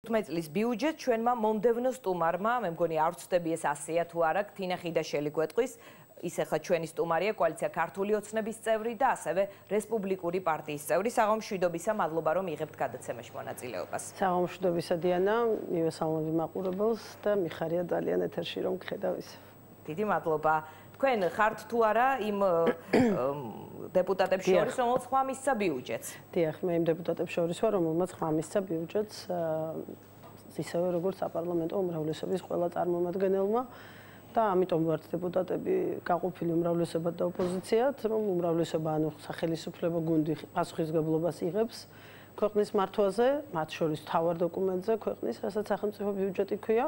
15 წლის ბიუჯეტ ჩვენმა მომდევნო სტუმარმა, მე მგონი არ ვწდები ეს 100-ია თუ არა, თინა ხიდაშელი გვეტყვის. ის ახლა ჩვენი სტუმარია კოალიცია ქართული ოცნების წევრი და ასევე რესპუბლიკური პარტიის წევრი. საღამომშვიდობისა, მადლობა რომ იღებთ გადაცემაში მონაწილეობას. საღამომშვიდობისა დიანა, მივესალმები მაყურებელს და მიხარია ძალიან ეთერში რომ გხედავ ისე. დიდი მადლობა. თქვენ ხართ თუ არა იმ დეპუტატებს შორის, რომელსაც ხმა მისცა ბიუჯეტს? დიახ, მე იმ დეპუტატებს შორის ვარ, რომელმაც ხმა მისცა ბიუჯეტს, ისევე როგორც საპარლამენტო უმრავლესობის ყველა წარმომადგენელმა. და ამიტომ ვართ დეპუტატები გაყოფილი უმრავლესობად და ოპოზიციად, რომ უმრავლესობა ანუ სახელმწიფო გუნდი პასუხისმგებლობას იღებს ქვეყნის მართვაზე, მათ შორის მთავარ დოკუმენტზე ქვეყნის, რასაც სახელმწიფო ბიუჯეტი ქვია,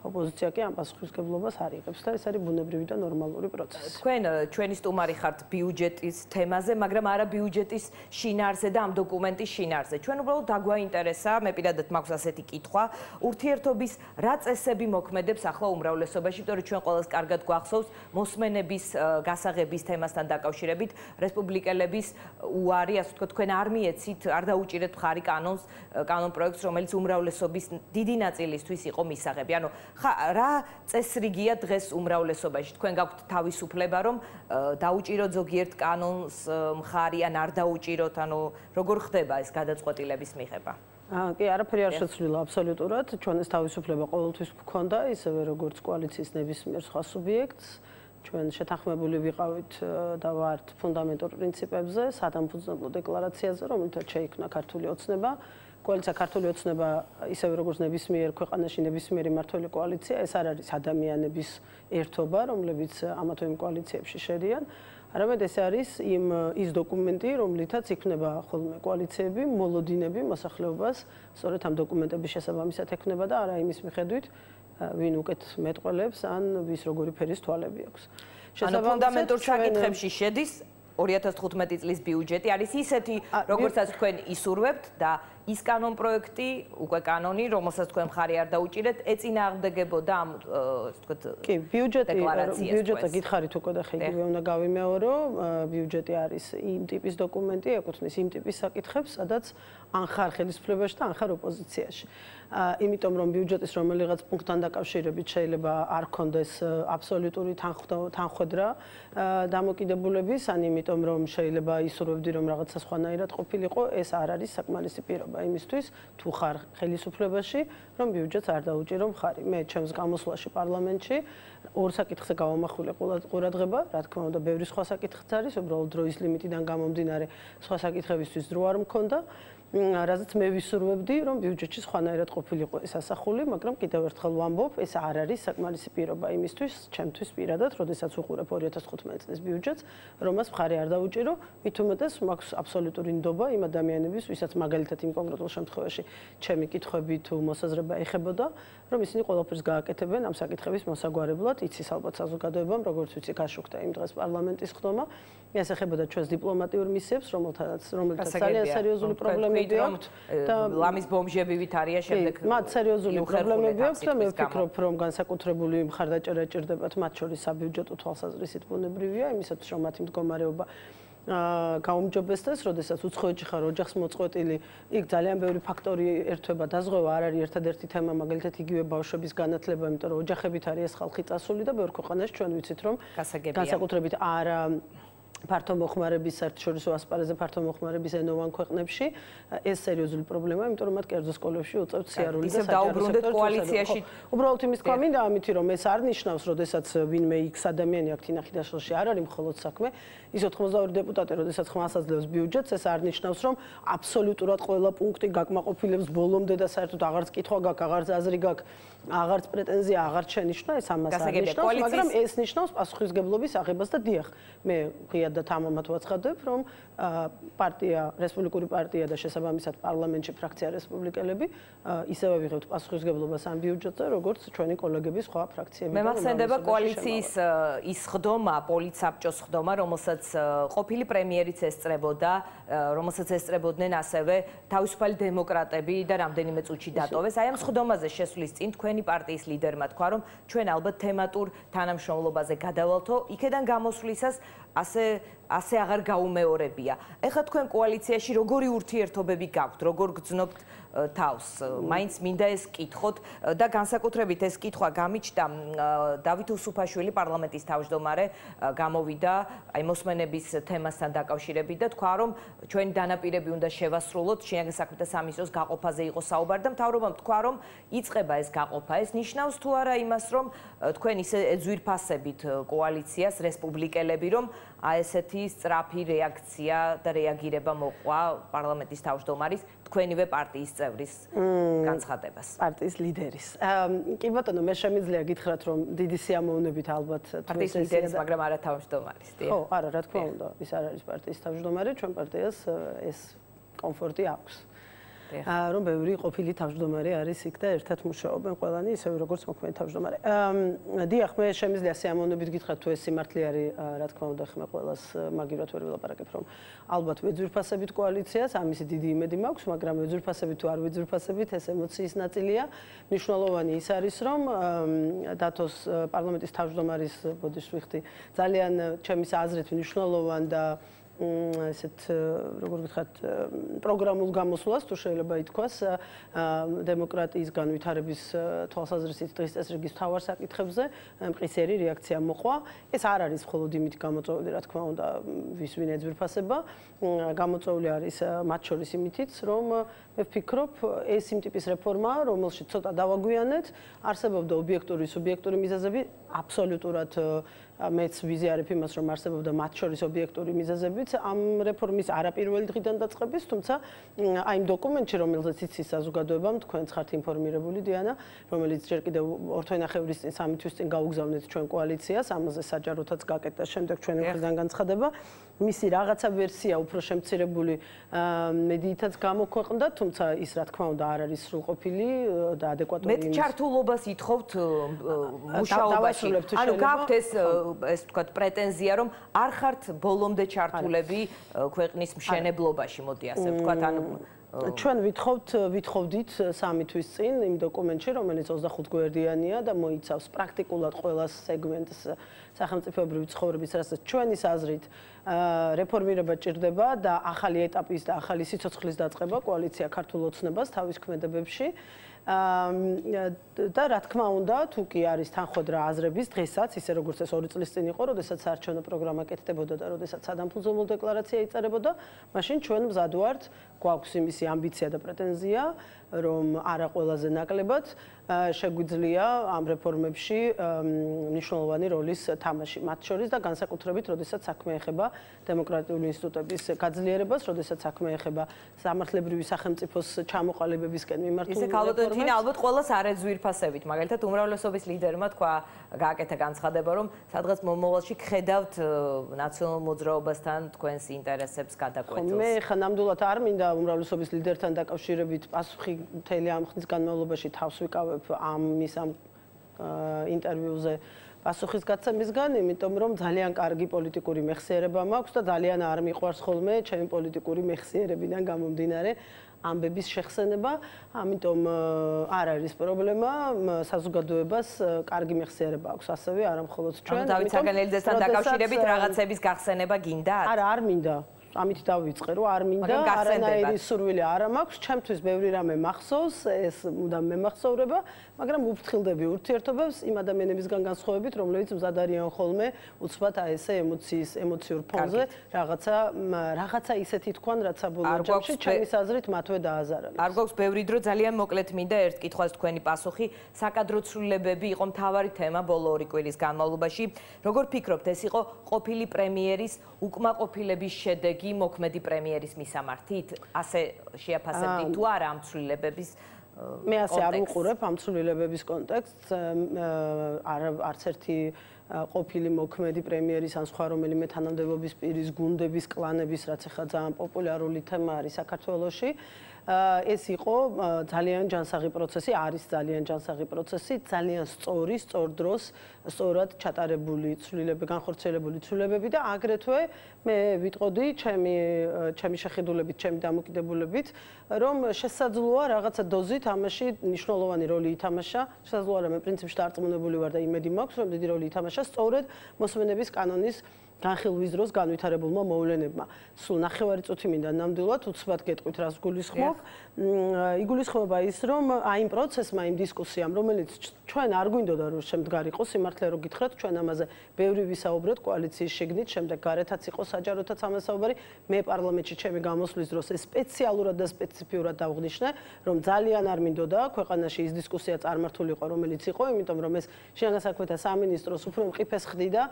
ოპოზიცია კი ამ პასუხისმგებლობას არ იღებს და ეს არის ბუნებრივი და ნორმალური პროცესი. თქვენ ჩვენი სტუმარი ხართ ბიუჯეტის თემაზე, მაგრამ არა ბიუჯეტის შინაარსზე და ამ დოკუმენტის შინაარსზე. ჩვენ უბრალოდ დაგვაინტერესა, მე პირადად მაქვს ასეთი კითხვა, ურთიერთობის რა წესები მოქმედებს ახლა უმრავლესობაში, იმიტომ რომ ჩვენ ყველას კარგად გვახსოვს მოსმენების გასაღების თემასთან დაკავშირებით რესპუბლიკელების უარი, ასე ვთქვათ, თქვენ არ მიეცით, არ დაუჭირეთ მხარი კანონ პროექტს, რომელიც უმრავლესობის დიდი ნაწილისთვის იყო მისაღები. ანუ რა წესრიგია დღეს უმრავლესობაში? თქვენ გაქვთ თავისუფლება, რომ დაუჭიროთ ზოგიერთ კანონს მხარი ან არ დაუჭიროთ, ანუ როგორ ხდება ეს გადაწყვეტილების მიღება? კი, არაფერი არ შეცვლილა აბსოლუტურად. ჩვენ ეს თავისუფლება ყოველთვის გვქონდა, ისევე როგორც კოალიციის ნებისმიერ სხვა სუბიექტს. ჩვენ შეთანხმებული ვიყავით და ვართ ფუნდამენტურ პრინციპებზე, სადამფუძნებლო დეკლარაციაზე, რომელთაც შეიქმნა ქართული ოცნება. კოალიცია ქართული ოცნება, ისევე როგორც ნებისმიერ ქვეყანაში ნებისმიერი მმართველი კოალიცია, ეს არ არის ადამიანების ერთობა, რომლებიც ამა თუ იმ კოალიციებში შედიან. არამედ ეს არის ის დოკუმენტი, რომლითაც იქმნება ხოლმე კოალიციები, მოლოდინები მოსახლეობას, სწორედ ამ დოკუმენტების შესაბამისად ექნება და არა იმის მიხედვით, ვინ უკეთ მეტყველებს ან ვის როგორი ფერის თვალები აქვს. ანუ ფუნდამენტურ საკითხებში შედის 2015 წლის ბიუჯეტი არის ისეთი, როგორცაც თქვენ ისურვებთ და ის კანონ პროექტი, უკვე კანონი, რომელსაც თქვენ მხარი არ დაუჭირეთ, ეწინააღმდეგებოდა ამ, ასე ვთქვათ, დეკლარაციას. ბიუჯეტზე გითხარით უკვე და ხეიგივე უნდა გავიმეორო, ბიუჯეტი არის იმ ტიპის დოკუმენტი, ეკუთვნის იმ ტიპის საკითხებს, სადაც ან ხარ ხელისუფლებაში და ან ხარ ოპოზიციაში. იმიტომ რომ ბიუჯეტის რომელიღაც პუნქტთან დაკავშირებით შეიძლება არ ქონდეს აბსოლუტური თანხმდრა დამოკიდებულების, ან იმიტომ რომ შეიძლება ისურვებდი რომ რაღაცა სხვანაირად ყოფილიყო, ეს არ არის საკმარისი პირობა იმისთვის, თუ ხარ ხელისუფლებაში, რომ ბიუჯეტს არ დაუჭირო მხარი. მე ჩემს გამოსვლაში პარლამენტში ორ საკითხზე გავამახვილე ყურადღება, რა თქმა უნდა, ბევრი სხვა საკითხიც არის, უბრალოდ დროის ლიმიტიდან გამომდინარე სხვა საკითხებისთვის დრო არ მქონდა. რაზეც მე ვისურვებდი, რომ ბიუჯეტში სხვანაირად ყოფილიყო ეს ასახული, მაგრამ კიდევ ერთხელ ვამბობ, ეს არ არის საკმარისი პირობა იმისთვის, ჩემთვის პირადად, როდესაც ვუყურებ 2015 წლის ბიუჯეტს, რომას მხარი არ დაუჭირო, მით უმეტეს მაქვს აბსოლუტური ნდობა იმ ადამიანების, ვისაც მაგალითად იმ კონკრეტულ შემთხვევაში ჩემი კითხვები თუ მოსაზრება ეხებოდა, რომ ისინი ყველაფერს გააკეთებენ ამ საკითხების მოსაგვარებლად, იცის ალბათ საზოგადოებამ, როგორც ვიცი, გაშუქდა იმ დღეს პარლამენტის ხდომა, ეს ეხებოდა ჩვენს დიპლომატიურ მისიებს, რომელთაც ძალიან სერიოზული პრობლემები აქვს და ლამის ბომჟები არიან შემდეგ. მათ სერიოზული პრობლემები აქვს და მე ვფიქრობ, რომ განსაკუთრებული მხარდაჭერა ჭირდებათ მათ შორის საბიუჯეტო თვალსაზრისით ბუნებრივია, იმისათვის რომ მათი მდგომარეობა გაუმჯობესდეს, როდესაც უცხოეთში ხარ ოჯახს მოწყვეტილი, იქ ძალიან ბევრი ფაქტორი ერთვება, დაზღვევა არ არის ერთადერთი თემა, მაგალითად იგივე ბავშვების განათლება, იმიტომ რომ ოჯახებით არის ეს ხალხი წასული და ბევრ ქვეყანაში ჩვენ ვიცით, რომ განსაკუთრებით არა ფართო მოხმარების საერთაშორისო ასპარეზზე ფართო მოხმარების ენოვან ქვეყნებში ეს სერიოზული პრობლემაა, იმიტომ რომ მათ კერძო სკოლებში უწევთ სიარული და საჯარო კოალიციაში. უბრალოდ იმის თქვა მინდა ამითი, რომ ეს არ ნიშნავს, როდესაც ვინმე იქ ადამიანი აქ თინა ხიდაშელში არ არის მხოლოდ საქმე, ის 82 დეპუტატი, როდესაც ხმას აძლევს ბიუჯეტს, ეს არ ნიშნავს, რომ აბსოლუტურად ყველა პუნქტი გაკმაყოფილებს ბოლომდე და საერთოდ აღარც კითხვა გაქვს, აღარც აზრი გაქვს, აღარც პრეტენზია აღარ შენიშნა, ეს ამას არ ნიშნავს, მაგრამ ეს ნიშნავს პასუხისმგებლობის აღებას და დიახ, მე და თამამად ვაცხადებ, რომ პარტია, რესპუბლიკური პარტია და შესაბამისად პარლამენტში ფრაქცია რესპუბლიკელები ისევე ვიღებთ პასუხისმგებლობას ამ ბიუჯეტზე, როგორც ჩვენი კოლეგები სხვა ფრაქციები. მე მახსენდება კოალიციის ის ხდომა, პოლიტსაბჭოს ხდომა, რომელსაც ყოფილი პრემიერიც ესწრებოდა, რომელსაც ესწრებოდნენ ასევე თავისუფალი დემოკრატები და რამდენიმე წუთში დატოვეს. აი ამ ხდომაზე შესვლის წინ თქვენი პარტიის ლიდერმა თქვა, რომ ჩვენ ალბათ თემატურ თანამშრომლობაზე გადავალთო, იქედან გამოსვლისას ასე ასე აღარ გაუმეორებია. ეხლა თქვენ კოალიციაში როგორი ურთიერთობები გაქვთ, როგორ გძნობთ თავს? მაინც მინდა ეს კითხოთ და განსაკუთრებით ეს კითხვა გამიჩნდა დავით უსუფაშვილი პარლამენტის თავმჯდომარე გამოვიდა აი მოსმენების თემასთან დაკავშირებით და თქვა რომ ჩვენი დანაპირები უნდა შევასრულოთ შინაგან საქმეთა სამინისტროს გაყოფაზე იყო საუბარი და მთავრობამ თქვა რომ იწყება ეს გაყოფა. ეს ნიშნავს თუ არა იმას რომ თქვენ ისე ეძვირფასებით კოალიციას რესპუბლიკელები რომ აი ესეთი სწრაფი რეაქცია და რეაგირება მოყვა პარლამენტის თავმჯდომარის თქვენივე პარტიის წევრის განცხადებას. პარტიის ლიდერის. კი ბატონო, მე შემიძლია გითხრათ რომ დიდი სიამოვნებით ალბათ პარტიის ლიდერის, მაგრამ არა თავმჯდომარის. ხო, არა, რა თქმა უნდა, ის არ არის პარტიის თავმჯდომარე, ჩვენ პარტიას ეს კომფორტი აქვს. რომ ბევრი ყოფილი თავმჯდომარე არის იქ და ერთად მუშაობენ ყველანი ისევე როგორც მოქმედი თავმჯდომარე. დიახ, მე შემიძლია სიამოვნებით გითხრათ თუ ეს სიმართლე არის, რა თქმა უნდა, ხმე ყველას მაგივრად ვერ ვილაპარაკებ, რომ ალბათ ვეძვირფასებით კოალიციას, ამისი დიდი იმედი მაქვს, მაგრამ ვეძვირფასებით თუ არ ვეძვირფასებით, ეს ემოციის ნაწილია. მნიშვნელოვანი ის არის, რომ დათოს პარლამენტის თავმჯდომარის ბოდიშს ვიხდი, ძალიან ჩემის აზრით მნიშვნელოვანი და ესეთ როგორ გითხრათ პროგრამულ გამოსვლას თუ შეიძლება ითქვას დემოკრატიის განვითარების თვალსაზრისით დღის წესრიგის მთავარ საკითხებზე მყისიერი რეაქცია მოყვა. ეს არ არის მხოლოდ იმით გამოწვეული, რა თქმა უნდა, ვის ვინ ეძვირფასება, გამოწვეული არის მათ შორის იმითიც, რომ მე ვფიქრობ, ეს იმ ტიპის რეფორმაა, რომელშიც ცოტა დავაგვიანეთ, არსებობდა ობიექტური, სუბიექტური მიზეზები, აბსოლუტურად მეც ვიზიარებ იმას, რომ არსებობდა მათ შორის ობიექტური მიზეზებიც ამ რეფორმის არაპირველი დღიდან დაწყების, თუმცა აი იმ დოკუმენტში, რომელზეც იცის საზოგადოებამ, თქვენც ხართ ინფორმირებული დიანა, რომელიც ჯერ კიდევ 2 თვენახევრის წინ, 3 თვის წინ გაუგზავნეთ ჩვენ კოალიციას, ამაზე საჯაროთაც გაკეთდა შემდეგ ჩვენი მხრიდან განცხადება. მისი რაღაცა ვერსია უფრო შემცირებული მედიითაც გამოქვეყნდა, თუმცა ის რა თქმა უნდა არ არის სრულყოფილი და ადეკვატური იმის. მე ჩართულობას ითხოვთ მუშაობაში. ანუ გაქვთ ეს თქვათ პრეტენზია, რომ არ ხართ ბოლომდე ჩართულები ქვეყნის მშენებლობაში, მოდი ასე ვთქვათ, ანუ ჩვენ ვითხოვდით 3 თვის წინ იმ დოკუმენტში, რომელიც 25 გვერდიანია და მოიცავს პრაქტიკულად ყველა სეგმენტს სახელმწიფოებრივი ცხოვრების, რასაც ჩვენის აზრით რეფორმირება ჭირდება და ახალი ეტაპის და ახალი სიცოცხლის დაწყება კოალიცია ქართულ ოცნებას თავის ქმედებებში. და რა თქმა უნდა, თუ კი არის თანხმდრა აზრების დღესაც, ისე როგორც ეს 2 წლის წინ იყო, როდესაც საარჩევნო პროგრამა კეთდებოდა და როდესაც სადამფუძნებლო დეკლარაცია იწერებოდა, მაშინ ჩვენ მზად ვართ, გვაქვს იმისი ამბიცია და პრეტენზია, რომ არა ყველაზე ნაკლებად შეგვიძლია ამ რეფორმებში მნიშვნელოვანი როლის თამაში მათ შორის და განსაკუთრებით, როდესაც საქმე ეხება დემოკრატიული ინსტიტუტების გაძლიერებას, როდესაც საქმე ეხება სამართლებრივი სახელმწიფოს ჩამოყალიბებისკენ მიმართულ რეფორმებს. თინა ალბათ ყველას არ ეძვირფასებით, მაგალითად უმრავლესობის ლიდერმა თქვა გააკეთა განცხადება, რომ სადღაც მომავალში გხედავთ ნაციონალურ მოძრაობასთან თქვენს ინტერესებს გადაკვეთილს. მე ხა ნამდვილად არ მინდა უმრავლესობის ლიდერთან დაკავშირებით პასუხი მთელი ამ ხნის განმავლობაში თავს ვიკავებ ამ ინტერვიუზე პასუხის გაცემისგან, იმიტომ რომ ძალიან კარგი პოლიტიკური მეხსიერება მაქვს და ძალიან არ მიყვარს ხოლმე ჩემი პოლიტიკური მეხსიერებიდან გამომდინარე ამბების შეხსენება, ამიტომ არ არის პრობლემა, საზოგადოებას კარგი მეხსიერება აქვს ასევე, არა მხოლოდ ჩვენ. ანუ დავით საგანელიძესთან დაკავშირებით რაღაცების გახსენება გინდათ? არა, არ მინდა. ამით დავიწყე, რომ არ მინდა, არანაირი სურვილი არ მაქვს, ჩემთვის ბევრი რამე მახსოვს, ეს მუდამ მემახსოვრება, მაგრამ ვუფრთხილდები ურთიერთობებს იმ ადამიანებისგან განსხვავებით, რომლებიც მზად არიან ხოლმე უცბად აი ესე ემოციურ ფონზე რაღაცა ისეთი თქვან, რაც საბოლოო ჯამში ჩემის აზრით მათვე დააზარალებს. არ გვაქვს ბევრი დრო, ძალიან მოკლედ მინდა ერთ კითხვას თქვენი პასუხი. საკადრო ცვლილებები იყო მთავარი თემა ბოლო 2 კვირის განმავლობაში. როგორ ფიქრობთ, ეს იყო ყოფილი პრემიერის უკმაყოფილების შედეგი მოქმედი პრემიერის მისამართით? ასე შეაფასებთ თუ არა ამ ცვლილებების მე ასე არ უყურებ ამ ცვლილებების კონტექსტს, არც ერთი ყოფილი მოქმედი პრემიერის ან სხვა რომელიმე თანამდებობის პირის გუნდების, კლანების, რაც ახლა ძალიან პოპულარული თემა არის საქართველოში. ეს იყო ძალიან ჯანსაღი პროცესი, არის ძალიან ჯანსაღი პროცესი, ძალიან სწორი, სწორ დროს, სწორად ჩატარებული ცვლილებები, განხორციელებული ცვლილებები და აგრეთვე მე ვიტყოდი ჩემი შეხედულებით, ჩემი დამოკიდებულებით, რომ შესაძლოა რაღაცა დოზით ამაში მნიშვნელოვანი როლი ითამაშა. შესაძლოა რომ მე პრინციპში დარწმუნებული ვარ და იმედი მაქვს, რომ დიდი როლი ითამაშა სწორედ მოსმენების კანონის განხილვის დროს განვითარებულმა მოვლენებმა. სულ 9 წუთი მინდა ნამდვილად უცბად გეტყვით, რას გულისხმობ. იგულისხმება ის, რომ აი იმ პროცესმა, იმ დისკუსიამ, რომელიც ჩვენ არ გვინდოდა რომ შემდგარიყო, სიმართლე რო გითხრათ, ჩვენ ამაზე ბევრი ვისაუბრეთ კოალიციის შიგნით, შემდეგ გარეთაც იყო საჯაროთაც ამაზე საუბარი. მე პარლამენტში ჩემი გამოსვლის დროს ეს სპეციალურად და სპეციფიურად დავღნიშნე, რომ ძალიან არ მინდოდა ქვეყანაში ის დისკუსია წარმართულიყო, რომელიც იყო, იმიტომ რომ ეს შინაგან საქმეთა სამინისტროს უფრო მყიფეს ხდიდა,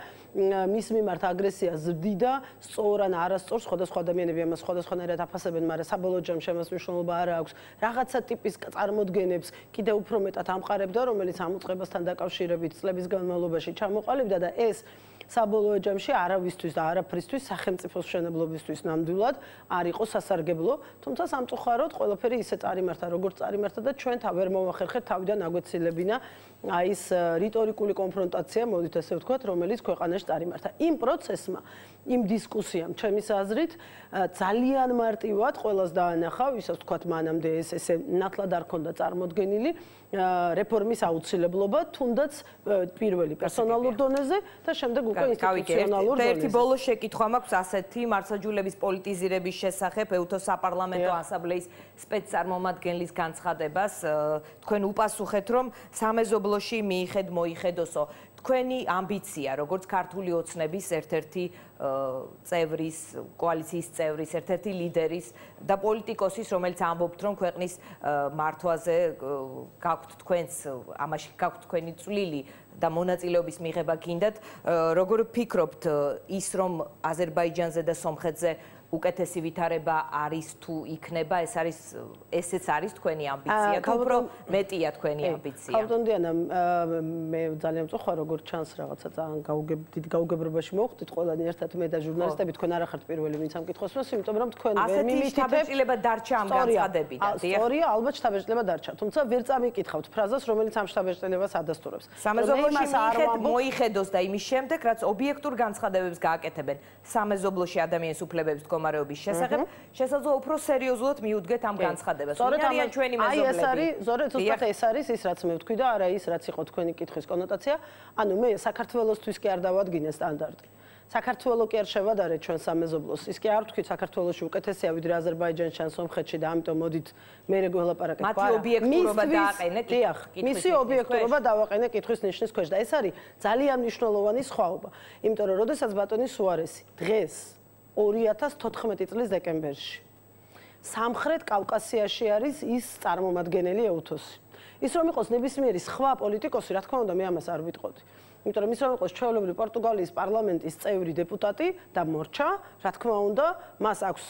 მის მიმართ აგრესიას ზრდიდა, სწორ ან არასწორ სხვადასხვა ადამიანები ამას სხვადასხვანაირად აფასებენ, მაგრამ საბოლოო ჯამში ამას მნიშვნელობა არ აქვს. რაღაცა ტიპის წარმოდგენებს კიდევ უფრო მეტად ამყარებდა, რომელიც ამ უწყებასთან დაკავშირებით წლების განმავლობაში ჩამოყალიბდა და ეს საბოლოო ჯამში არავისთვის და არაფრისთვის სახელმწიფოს მშენებლობისთვის ნამდვილად არ იყო სასარგებლო, თუმცა სამწუხაროდ ყველაფერი ისე წარიმართა, როგორც წარიმართა და ჩვენ ვერ მოვახერხეთ თავიდან აგვეცილებინა აი ეს რიტორიკული კონფრონტაცია, მოდით ესე ვთქვათ, რომელიც ქვეყანაში წარიმართა. იმ პროცესმა, იმ დისკუსიამ, ჩემის აზრით, ძალიან მარტივად ყველას დაანახა, ვისაც ვთქვათ, მანამდე ეს ესე ნათლად არ ქონდა წარმოდგენილი რეფორმის აუცილებლობა, თუნდაც პირველი პერსონალურ დონეზე და შემდეგ უკვე ინსტიტუციონალურ დონეზე. ერთი ბოლო შეკითხვა მაქვს ასეთი მართლმსაჯულების პოლიტიზირების შესახებ ეუთო საპარლამენტო ასამბლეის სპეცწარმომადგენლის განცხადებას. თქვენ უპასუხეთ, რომ სამეზობლოში მიიხედ მოიხედოსო. თქვენი ამბიცია, როგორც ქართული ოცნების ერთ-ერთი წევრის, კოალიციის წევრის, ერთ-ერთი ლიდერის და პოლიტიკოსის, რომელიც ამბობთ, რომ ქვეყნის მართვაზე გაქვთ თქვენს, ამაში გაქვთ თქვენი წვლილი და მონაწილეობის მიღება გინდათ, როგორ ფიქრობთ ის, რომ აზერბაიჯანზე და სომხეთზე უკეთესი ვითარება არის თუ იქნება, ესეც არის თქვენი ამბიცია, თუ უფრო მეტია თქვენი ამბიცია? ხალხთან დიანა, მე ძალიან მწუხარ, როგორც ჩანს რაღაცა ძალიან დიდ გაუგებრობაში მოვხდით ყველანი ერთად მე და ჟურნალისტები, თქვენ არ ახართ პირველი, ვინც ამ კითხვას მოსვს, იმიტომ რომ თქვენ ვერ მიმითითებთ. ასეთი შთაბეჭდილება დარჩა ამ განცხადებიდან. სწორია, ალბათ შთაბეჭდილება დარჩა, თუმცა ვერ წამიკითხავთ ფრაზას, რომელიც ამ შთაბეჭდილებას ადასტურებს. სამეზობლოში მოიხედოს და იმის შემდეგ, რაც ობიექტურ განცხადებებს გააკეთებენ სამეზობლოში ადამიანის უფლებების მდგომარეობის შესახებ, შესაძლოა უფრო სერიოზულად მიუდგეთ ამ განცხადებას. სწორედ ამან ჩვენი მეზობლები. აი ეს არის, ზოგადად ზუსტად ეს არის ის, რაც მე ვთქვი და არა ის, რაც იყო თქვენი კითხვის კონოტაცია. ანუ მე საქართველოსთვის კი არ დავადგინე სტანდარტი. საქართველოს კი არ შევადარეთ ჩვენ სამეზობლოს. ის კი არ ვთქვით საქართველოში უკეთესია ვიდრე აზერბაიჯანში ან სომხეთში და ამიტომ მოდით მე რეგულაპარაკეთ. მათი ობიექტურობა დააყენე კითხვის. მისი ობიექტურობა დავაყენე კითხვის ნიშნის ქვეშ და ეს არის ძალიან მნიშვნელოვანი სხვაობა. იმიტომ რომ როდესაც ბატონი სუარესი დღეს 2014 წლის დეკემბერში სამხრეთ კავკასიაში არის ის წარმომადგენელი ეუთოსი. ის რომ იყოს ნებისმიერი სხვა პოლიტიკოსი, რა თქმა უნდა, მე ამას არ ვიტყოდი. იმიტომ რომ ის რომ იყოს ჩვეულებრივი პორტუგალიის პარლამენტის წევრი დეპუტატი და მორჩა, რა თქმა უნდა, მას აქვს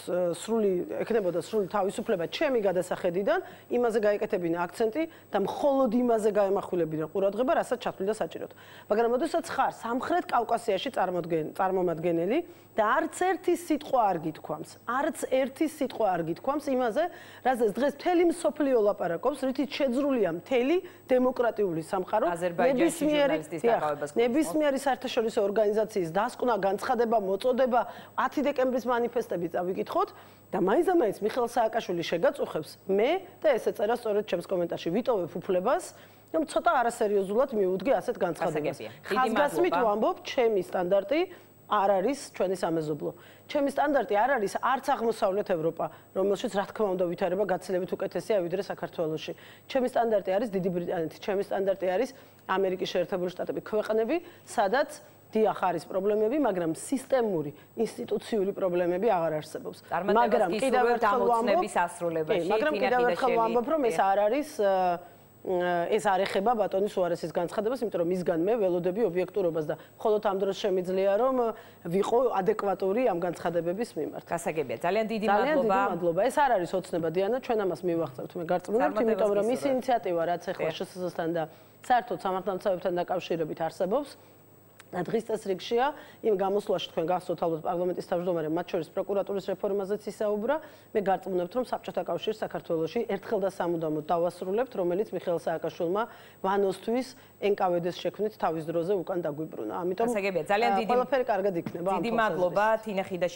ექნებოდა სრული თავისუფლება ჩემი გადასახედიდან, იმაზე გაეკეთებინა აქცენტი და მხოლოდ იმაზე გაემახვილებინა ყურადღება, რასაც ჩათვლიდა საჭიროდ. მაგრამ როდესაც ხარ სამხრეთ კავკასიაში წარმომადგენელი და არც ერთი სიტყვა არ გითქვამს, არც ერთი სიტყვა არ გითქვამს იმაზე, რაზეც დღეს მთელი მსოფლიო ლაპარაკობს, რითიც შეძრულია მთელი დემოკრატიული სამყარო, ნებისმიერი საერთაშორისო ორგანიზაციის დასკვნა, განცხადება, მოწოდება, 10 დეკემბრის მანიფესტები წავიკითხოთ და მაინც მიხეილ სააკაშვილი შეგაწუხებს მე და ესე წერა სწორედ ჩემს კომენტარში ვიტოვებ უფლებას, რომ ცოტა არასერიოზულად მიუდგე ასეთ განცხადებას. ხაზგასმით ვამბობ, ჩემი სტანდარტი არ არის ჩვენი სამეზობლო. ჩემი სტანდარტი არ არის არც აღმოსავლეთ ევროპა, რომელშიც რა თქმა უნდა ვითარება გაცილებით უკეთესია ვიდრე საქართველოში. ჩემი სტანდარტი არის დიდი ბრიტანეთი, ჩემი სტანდარტი არის ამერიკის შეერთებული შტატები, ქვეყნები, სადაც დიახ არის პრობლემები, მაგრამ სისტემური, ინსტიტუციური პრობლემები აღარ არსებობს. მაგრამ კიდევ ერთხელ ვამბობ, რომ ეს არ არის ეს არ ეხება ბატონი სუარესის განცხადებას, იმიტომ რომ მისგან მე ველოდები ობიექტურობას და მხოლოდ ამ დროს შემიძლია რომ ვიყო ადეკვატური ამ განცხადებების მიმართ. გასაგებია, ძალიან დიდი მადლობა. მადლობა. ეს არ არის ოცნება დიანა, ჩვენ ამას მივახცევთ, მე გარწმუნებთ, იმიტომ რომ ის ინიციატივა, რაც ახლა შსს-თან და საერთოდ სამართალდამცავებთან დაკავშირებით არსებობს, და დღის წესრიგშია იმ გამოსვლაში თქვენ გახსოვთ ალბათ პარლამენტის თავმჯდომარე, მათ შორის პროკურატურის რეფორმაზეც ისაუბრა. მე გარწმუნებთ, რომ საბჭოთა კავშირს საქართველოში ერთხელ და სამუდამოდ დავასრულებთ, რომელიც მიხეილ სააკაშვილმა ვანოსთვის NKVD-ს შექმნით თავის დროზე უკან დაგვიბრუნა. ამიტომ გასაგებია, ძალიან დიდი ყველაფერი კარგად იქნება. დიდი მადლობა, თინა ხიდაშ